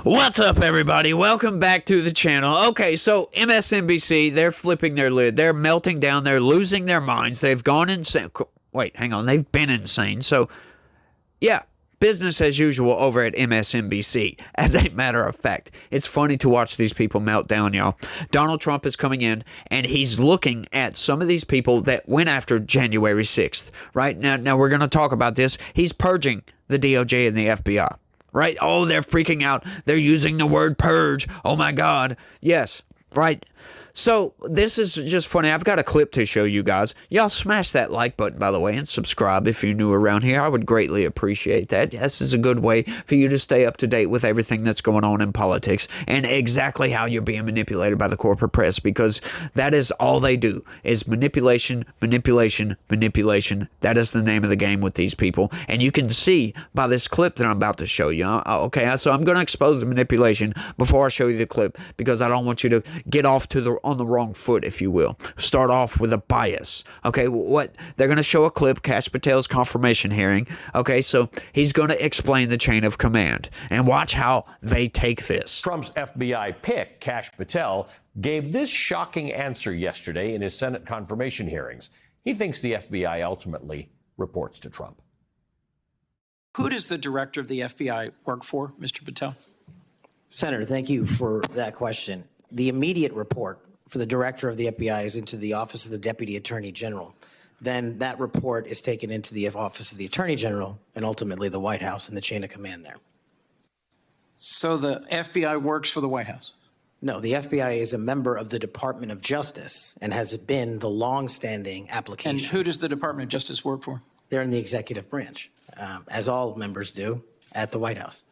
What's up, everybody? Welcome back to the channel. Okay, so MSNBC, they're flipping their lid. They're melting down. They're losing their minds. They've gone insane. Wait, hang on. They've been insane. So, yeah, business as usual over at MSNBC. As a matter of fact, it's funny to watch these people melt down, y'all. Donald Trump is coming in, and he's looking at some of these people that went after January 6th, right? Now we're going to talk about this. He's purging the DOJ and the FBI. Right? Oh, they're freaking out. They're using the word purge. Oh, my God. Yes. Right. So this is just funny. I've got a clip to show you guys. Y'all smash that like button, by the way, and subscribe if you're new around here. I would greatly appreciate that. This is a good way for you to stay up to date with everything that's going on in politics and exactly how you're being manipulated by the corporate press, because that is all they do is manipulation, manipulation, manipulation. That is the name of the game with these people. And you can see by this clip that I'm about to show you. Okay, so I'm going to expose the manipulation before I show you the clip, because I don't want you to get off on the wrong foot, if you will. Start off with a bias. Okay, what they're going to show a clip, Kash Patel's confirmation hearing. Okay, so he's going to explain the chain of command, and watch how they take this. Trump's FBI pick, Kash Patel, gave this shocking answer yesterday in his Senate confirmation hearings. He thinks the FBI ultimately reports to Trump. Who does the director of the FBI work for, Mr. Patel? Senator, thank you for that question. The immediate report for the director of the FBI is into the Office of the Deputy Attorney General. Then that report is taken into the Office of the Attorney General and ultimately the White House and the chain of command there. So the FBI works for the White House? No, the FBI is a member of the Department of Justice and has been the long-standing application. And who does the Department of Justice work for? They're in the executive branch, as all members do at the White House.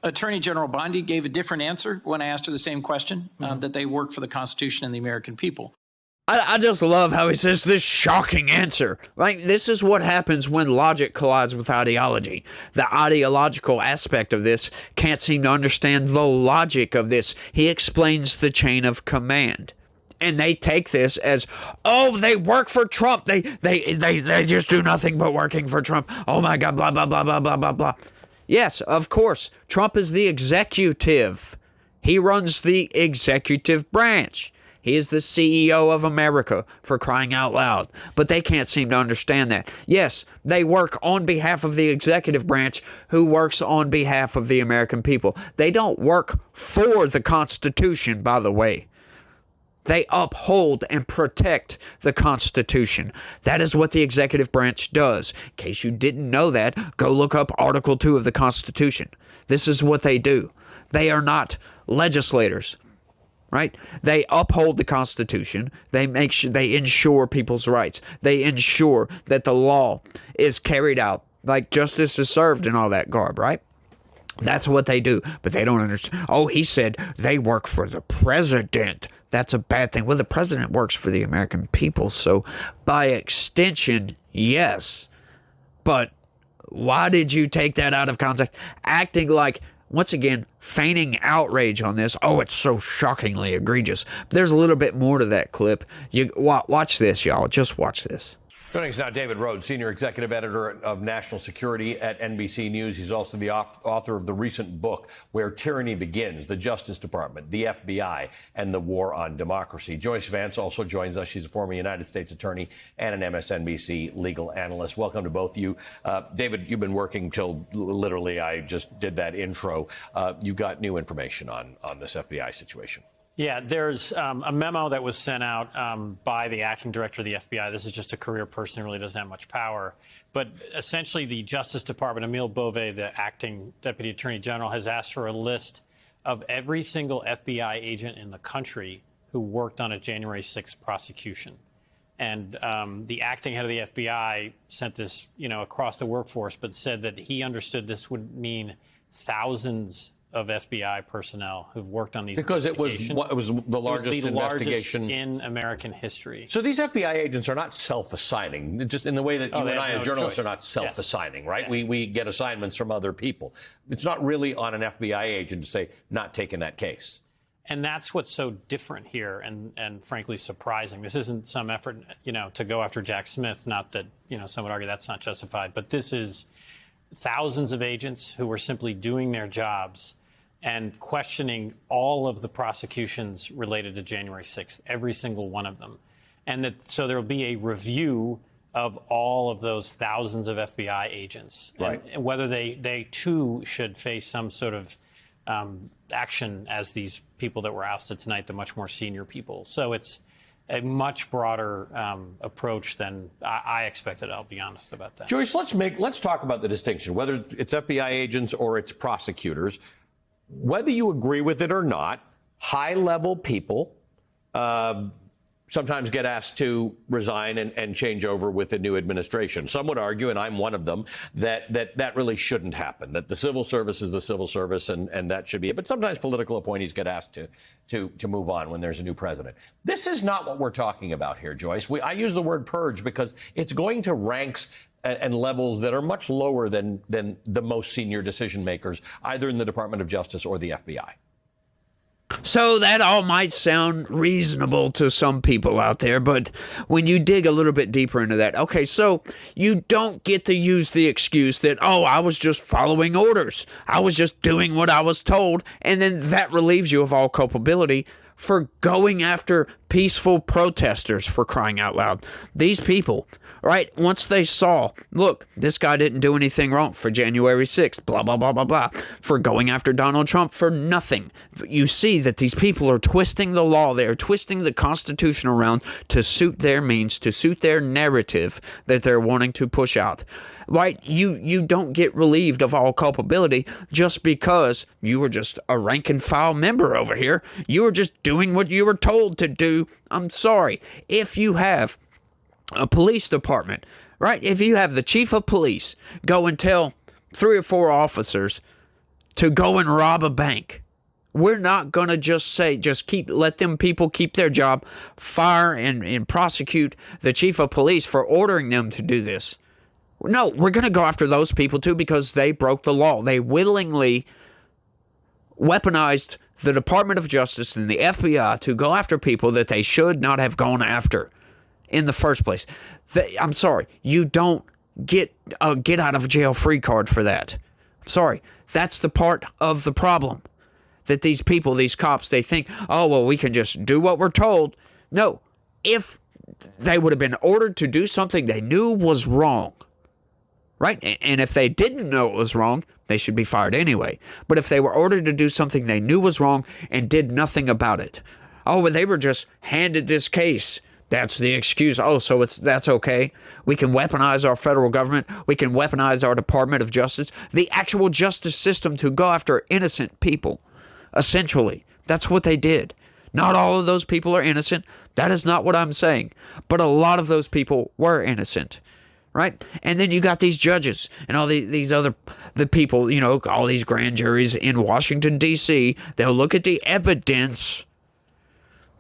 Attorney General Bondi gave a different answer when I asked her the same question, that they work for the Constitution and the American people. I just love how he says this shocking answer. Like, this is what happens when logic collides with ideology. The ideological aspect of this can't seem to understand the logic of this. He explains the chain of command. And they take this as, oh, they work for Trump. They just do nothing but working for Trump. Oh, my God, blah, blah, blah, blah, blah, blah, blah. Yes, of course. Trump is the executive. He runs the executive branch. He is the CEO of America, for crying out loud. But they can't seem to understand that. Yes, they work on behalf of the executive branch, who works on behalf of the American people. They don't work for the Constitution, by the way. They uphold and protect the Constitution. That is what the executive branch does. In case you didn't know that, go look up Article 2 of the Constitution. This is what they do. They are not legislators, right? They uphold the Constitution. They make sure they ensure people's rights. They ensure that the law is carried out, like justice is served and all that garb, right? That's what they do. But they don't understand. Oh, he said they work for the president. That's a bad thing. Well, the president works for the American people, so by extension, yes. But why did you take that out of context? Acting like, once again, feigning outrage on this. Oh, it's so shockingly egregious. But there's a little bit more to that clip. You watch this, y'all. Just watch this. Joining us now, David Rhodes, Senior Executive Editor of National Security at NBC News. He's also the author of the recent book, Where Tyranny Begins, the Justice Department, the FBI, and the War on Democracy. Joyce Vance also joins us. She's a former United States attorney and an MSNBC legal analyst. Welcome to both of you. David, you've been working till literally I just did that intro. You got new information on this FBI situation. Yeah, there's a memo that was sent out by the acting director of the FBI. This is just a career person who really doesn't have much power. But essentially, the Justice Department, Emil Bove, the acting deputy attorney general, has asked for a list of every single FBI agent in the country who worked on a January 6th prosecution. And the acting head of the FBI sent this, across the workforce, but said that he understood this would mean thousands of FBI personnel who've worked on these because it was the largest investigation in American history. So these FBI agents are not self-assigning, just in the way that you and I as journalists are not self-assigning, right? Yes. We get assignments from other people. It's not really on an FBI agent to say, not taking that case. And that's what's so different here and frankly surprising. This isn't some effort, to go after Jack Smith, not that, some would argue that's not justified, but this is thousands of agents who were simply doing their jobs and questioning all of the prosecutions related to January 6th, every single one of them. And that, so there will be a review of all of those thousands of FBI agents, Right. and whether they too should face some sort of action as these people that were ousted tonight, the much more senior people. So it's a much broader approach than I expected. I'll be honest about that. Joyce, let's talk about the distinction, whether it's FBI agents or it's prosecutors. Whether you agree with it or not, high-level people sometimes get asked to resign and change over with a new administration. Some would argue, and I'm one of them, that really shouldn't happen, that the civil service is the civil service and that should be it. But sometimes political appointees get asked to move on when there's a new president. This is not what we're talking about here, Joyce. I use the word purge because it's going to ranks and levels that are much lower than the most senior decision makers, either in the Department of Justice or the FBI. So that all might sound reasonable to some people out there, but when you dig a little bit deeper into that, okay, so you don't get to use the excuse that, oh, I was just following orders. I was just doing what I was told, and then that relieves you of all culpability for going after peaceful protesters, for crying out loud. These people, right, once they saw, look, this guy didn't do anything wrong for January 6th, blah, blah, blah, blah, blah, for going after Donald Trump for nothing. You see that these people are twisting the law. They are twisting the Constitution around to suit their means, to suit their narrative that they're wanting to push out. Right? You don't get relieved of all culpability just because you were just a rank and file member over here. You were just doing what you were told to do. I'm sorry. If you have a police department, right? If you have the chief of police go and tell 3 or 4 officers to go and rob a bank, we're not going to just say, let them people keep their job, fire and prosecute the chief of police for ordering them to do this. No, we're going to go after those people too because they broke the law. They willingly weaponized the Department of Justice and the FBI to go after people that they should not have gone after in the first place. I'm sorry, you don't get a get out of jail free card for that. I'm sorry, that's the part of the problem. That these people, these cops, they think, oh, well, we can just do what we're told. No, if they would have been ordered to do something they knew was wrong, right? And if they didn't know it was wrong, they should be fired anyway. But if they were ordered to do something they knew was wrong and did nothing about it, oh, well, they were just handed this case. That's the excuse. Oh, so that's okay. We can weaponize our federal government. We can weaponize our Department of Justice, the actual justice system, to go after innocent people. Essentially, that's what they did. Not all of those people are innocent. That is not what I'm saying. But a lot of those people were innocent. Right? And then you got these judges and all these other people, you know, all these grand juries in Washington, D.C. They'll look at the evidence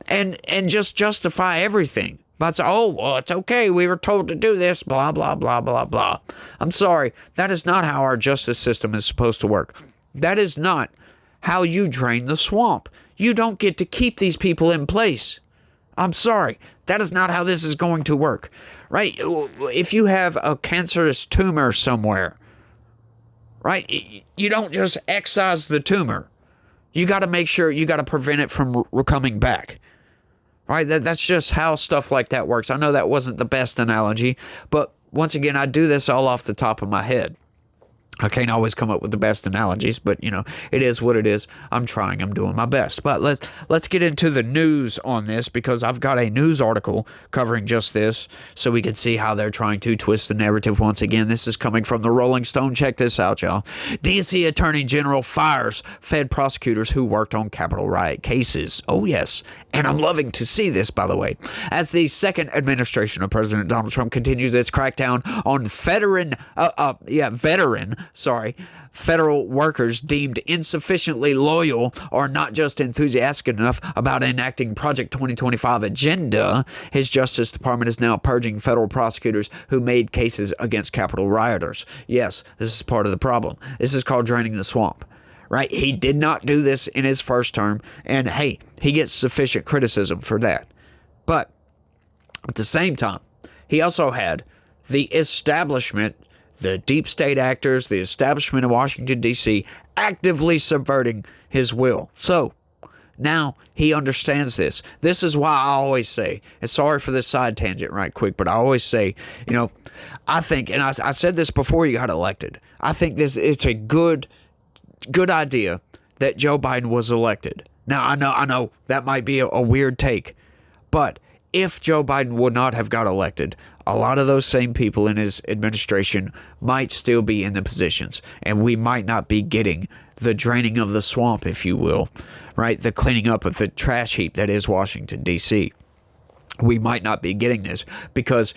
and just justify everything. But say, oh, well, it's okay. We were told to do this, blah, blah, blah, blah, blah. I'm sorry. That is not how our justice system is supposed to work. That is not how you drain the swamp. You don't get to keep these people in place. I'm sorry. That is not how this is going to work. Right? If you have a cancerous tumor somewhere, right, you don't just excise the tumor. You got to make sure, you got to prevent it from coming back. Right? That's just how stuff like that works. I know that wasn't the best analogy, but once again, I do this all off the top of my head. I can't always come up with the best analogies, but, you know, it is what it is. I'm trying. I'm doing my best. But let's get into the news on this, because I've got a news article covering just this so we can see how they're trying to twist the narrative once again. This is coming from the Rolling Stone. Check this out, y'all. D.C. Attorney General fires Fed prosecutors who worked on Capitol riot cases. Oh, yes. And I'm loving to see this, by the way, as the second administration of President Donald Trump continues its crackdown on federal workers deemed insufficiently loyal or not just enthusiastic enough about enacting Project 2025 agenda. His Justice Department is now purging federal prosecutors who made cases against Capitol rioters. Yes, this is part of the problem. This is called draining the swamp. Right? He did not do this in his first term, and hey, he gets sufficient criticism for that. But at the same time, he also had the establishment the deep state actors, the establishment of Washington, D.C., actively subverting his will. So now he understands this. This is why I always say, and sorry for this side tangent right quick, but I always say, I think, and I said this before you got elected, I think it's a good idea that Joe Biden was elected. Now, I know that might be a weird take, but if Joe Biden would not have got elected, a lot of those same people in his administration might still be in the positions, and we might not be getting the draining of the swamp, if you will, right? The cleaning up of the trash heap that is Washington, D.C. We might not be getting this because,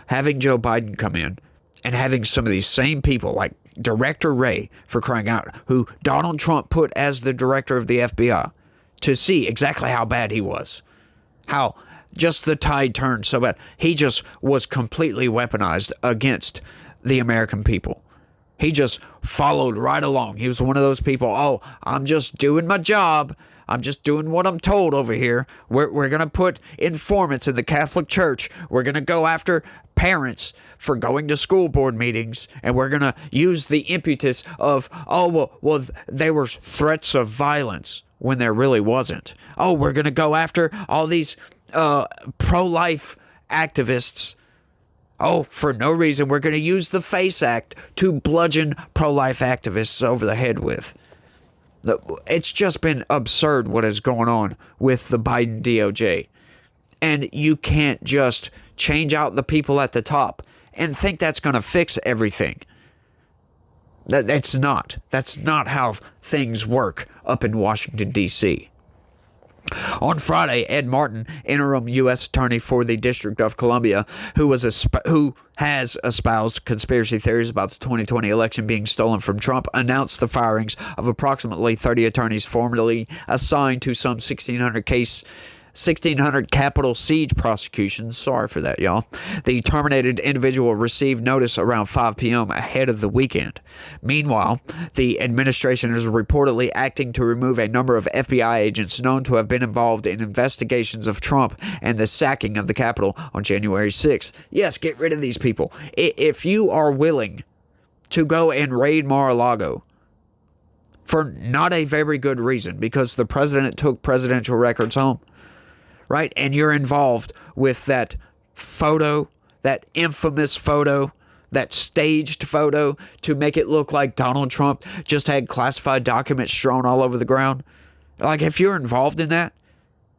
having Joe Biden come in and having some of these same people like Director Wray, for crying out, who Donald Trump put as the director of the FBI, to see exactly how bad he was, how just the tide turned so bad. He just was completely weaponized against the American people. He just followed right along. He was one of those people, oh, I'm just doing my job. I'm just doing what I'm told over here. We're going to put informants in the Catholic Church. We're going to go after parents for going to school board meetings, and we're going to use the impetus of, well, they were threats of violence when there really wasn't. Oh, we're going to go after all these pro-life activists. Oh, for no reason, we're going to use the FACE Act to bludgeon pro-life activists over the head with. It's just been absurd what is going on with the Biden DOJ. And you can't just change out the people at the top and think that's going to fix everything. That's not. That's not how things work up in Washington, D.C. On Friday, Ed Martin, interim U.S. attorney for the District of Columbia, who has espoused conspiracy theories about the 2020 election being stolen from Trump, announced the firings of approximately 30 attorneys formerly assigned to some 1,600 Capitol siege prosecutions. Sorry for that, y'all. The terminated individual received notice around 5 p.m. ahead of the weekend. Meanwhile, the administration is reportedly acting to remove a number of FBI agents known to have been involved in investigations of Trump and the sacking of the Capitol on January 6th. Yes, get rid of these people. If you are willing to go and raid Mar-a-Lago for not a very good reason, because the president took presidential records home, right? And you're involved with that photo, that infamous photo, that staged photo to make it look like Donald Trump just had classified documents strewn all over the ground. Like, if you're involved in that,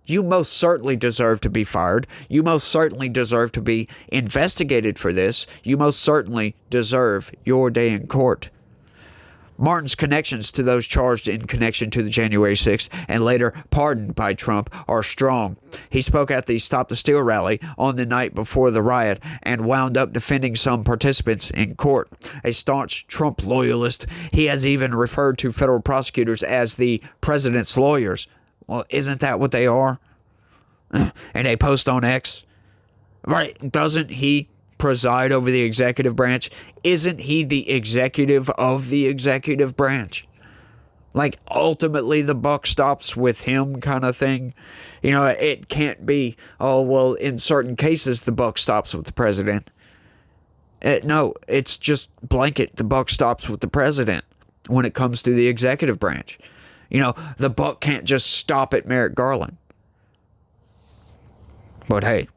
you most certainly deserve to be fired. You most certainly deserve to be investigated for this. You most certainly deserve your day in court. Martin's connections to those charged in connection to the January 6th and later pardoned by Trump are strong. He spoke at the Stop the Steal rally on the night before the riot and wound up defending some participants in court. A staunch Trump loyalist, he has even referred to federal prosecutors as the president's lawyers. Well, isn't that what they are? And a post on X, right? Doesn't he preside over the executive branch? Isn't he the executive of the executive branch? Like, ultimately the buck stops with him, kind of thing. It can't be, oh, well, in certain cases the buck stops with the president. No, it's just blanket. The buck stops with the president when it comes to the executive branch. The buck can't just stop at Merrick Garland. But hey,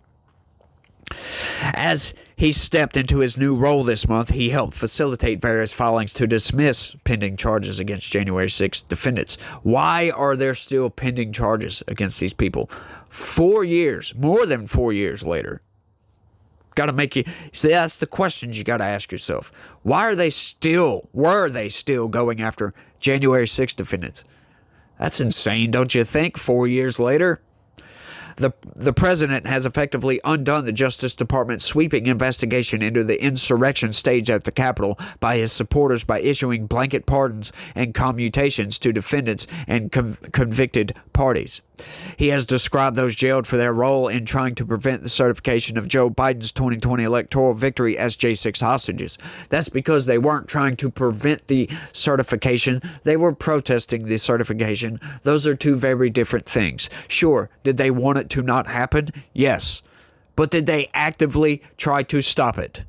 as he stepped into his new role this month, he helped facilitate various filings to dismiss pending charges against January 6th defendants. Why are there still pending charges against these people? 4 years, more than 4 years later. Got to make you see, that's the questions you got to ask yourself. Were they still going after January 6th defendants? That's insane, don't you think? 4 years later. The president has effectively undone the Justice Department's sweeping investigation into the insurrection staged at the Capitol by his supporters by issuing blanket pardons and commutations to defendants and convicted parties. He has described those jailed for their role in trying to prevent the certification of Joe Biden's 2020 electoral victory as J6 hostages. That's because they weren't trying to prevent the certification. They were protesting the certification. Those are two very different things. Sure, did they want it to not happen? Yes. But did they actively try to stop it?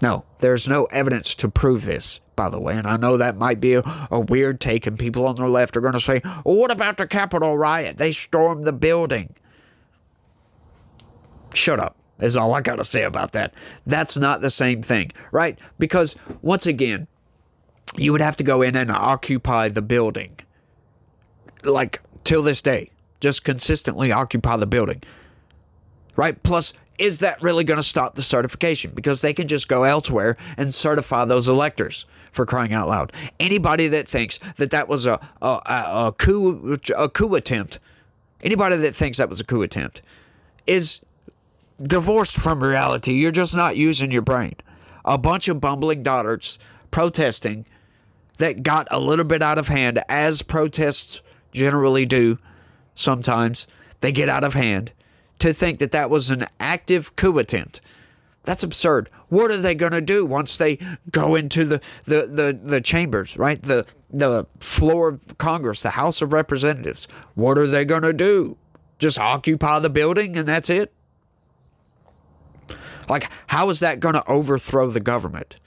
No, there's no evidence to prove this, by the way. And I know that might be a weird take, and people on the left are going to say, well, what about the Capitol riot? They stormed the building. Shut up, is all I got to say about that. That's not the same thing, right? Because, once again, you would have to go in and occupy the building. Like, till this day. Just consistently occupy the building. Right? Plus, is that really going to stop the certification? Because they can just go elsewhere and certify those electors, for crying out loud. Anybody that thinks that that was a coup attempt, anybody that thinks that was a coup attempt is divorced from reality. You're just not using your brain. A bunch of bumbling dotards protesting that got a little bit out of hand, as protests generally do sometimes. They get out of hand. To think that that was an active coup attempt, that's absurd. What are they going to do once they go into the chambers, right? The floor of Congress, the House of Representatives. What are they going to do? Just occupy the building and that's it? Like, how is that going to overthrow the government?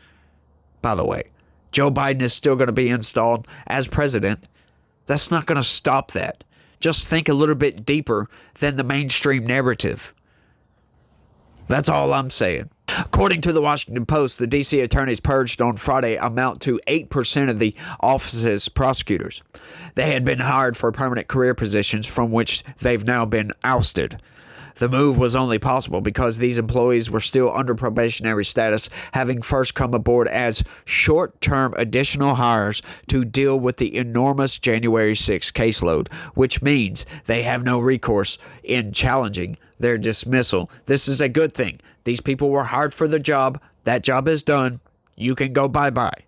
By the way, Joe Biden is still going to be installed as president. That's not going to stop that. Just think a little bit deeper than the mainstream narrative. That's all I'm saying. According to the Washington Post, the D.C. attorneys purged on Friday amount to 8% of the office's prosecutors. They had been hired for permanent career positions from which they've now been ousted. The move was only possible because these employees were still under probationary status, having first come aboard as short-term additional hires to deal with the enormous January 6 caseload, which means they have no recourse in challenging their dismissal. This is a good thing. These people were hired for the job. That job is done. You can go bye-bye.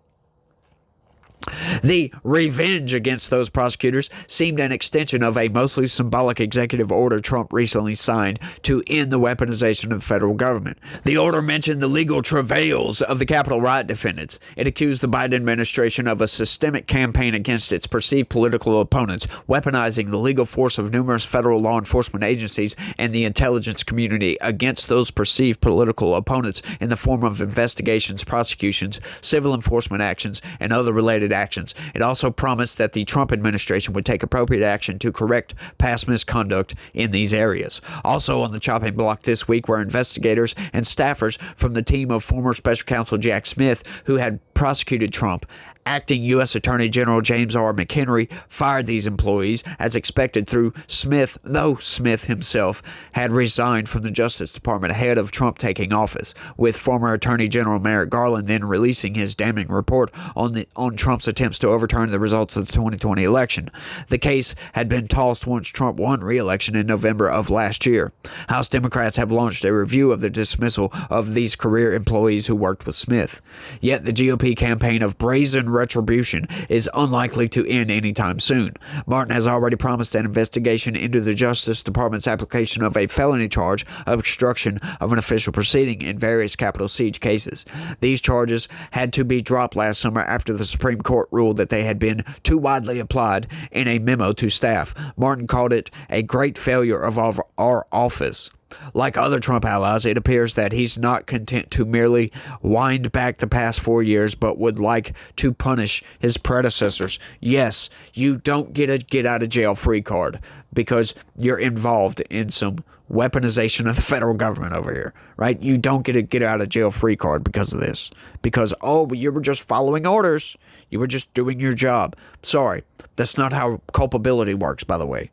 The revenge against those prosecutors seemed an extension of a mostly symbolic executive order Trump recently signed to end the weaponization of the federal government. The order mentioned the legal travails of the Capitol riot defendants. It accused the Biden administration of a systemic campaign against its perceived political opponents, weaponizing the legal force of numerous federal law enforcement agencies and the intelligence community against those perceived political opponents in the form of investigations, prosecutions, civil enforcement actions, and other related actions. It also promised that the Trump administration would take appropriate action to correct past misconduct in these areas. Also on the chopping block this week were investigators and staffers from the team of former Special Counsel Jack Smith, who had prosecuted Trump. Acting U.S. Attorney General James R. McHenry fired these employees as expected through Smith, though Smith himself had resigned from the Justice Department ahead of Trump taking office, with former Attorney General Merrick Garland then releasing his damning report on Trump's attempts to overturn the results of the 2020 election. The case had been tossed once Trump won re-election in November of last year. House Democrats have launched a review of the dismissal of these career employees who worked with Smith. Yet the GOP campaign of brazen retribution is unlikely to end anytime soon. Martin has already promised an investigation into the Justice Department's application of a felony charge of obstruction of an official proceeding in various Capitol siege cases. These charges had to be dropped last summer after the Supreme Court ruled that they had been too widely applied in a memo to staff. Martin called it a great failure of our office. Like other Trump allies, it appears that he's not content to merely wind back the past 4 years, but would like to punish his predecessors. Yes, you don't get a get-out-of-jail-free card because you're involved in some weaponization of the federal government over here, right? You don't get a get-out-of-jail-free card because of this. Because, you were just following orders. You were just doing your job. Sorry, that's not how culpability works, by the way.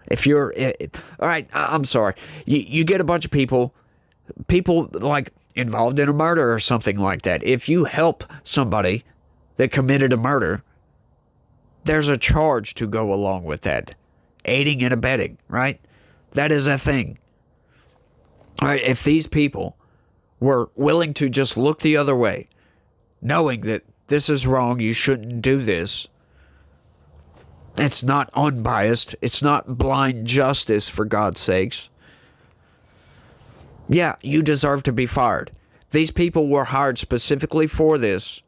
If you're, all right, I'm sorry. You get a bunch of people like involved in a murder or something like that. If you help somebody that committed a murder, there's a charge to go along with that. Aiding and abetting, right? That is a thing. All right, if these people were willing to just look the other way, knowing that this is wrong, you shouldn't do this, it's not unbiased. It's not blind justice, for God's sakes. Yeah, you deserve to be fired. These people were hired specifically for this.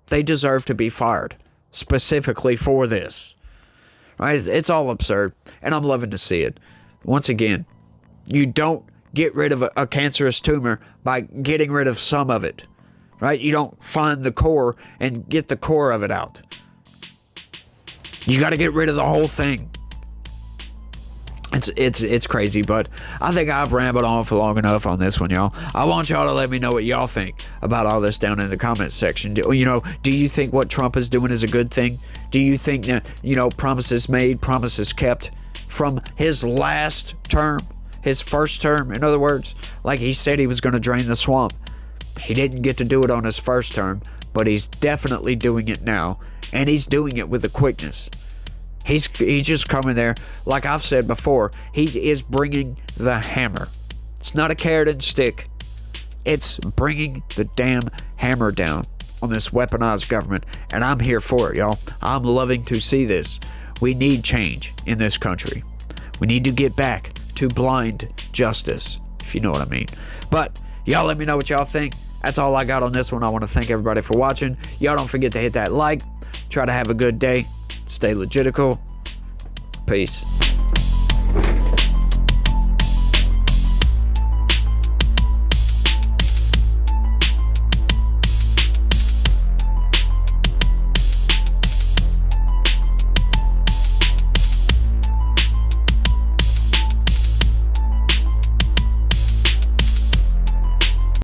They deserve to be fired specifically for this. Right? It's all absurd, and I'm loving to see it. Once again, you don't get rid of a cancerous tumor by getting rid of some of it. right? You don't find the core and get the core of it out. You got to get rid of the whole thing. It's crazy, but I think I've rambled on for long enough on this one, y'all. I want y'all to let me know what y'all think about all this down in the comments section. Do you think what Trump is doing is a good thing? Do you think that, promises made, promises kept from his last term, his first term? In other words, like he said he was going to drain the swamp. He didn't get to do it on his first term, but he's definitely doing it now, and he's doing it with a quickness. He's just coming there, like I've said before, he is bringing the hammer. It's not a carrot and stick. It's bringing the damn hammer down on this weaponized government, and I'm here for it, y'all. I'm loving to see this. We need change in this country. We need to get back to blind justice, if you know what I mean. But y'all let me know what y'all think. That's all I got on this one. I want to thank everybody for watching. Y'all don't forget to hit that like. Try to have a good day. Stay legitical. Peace.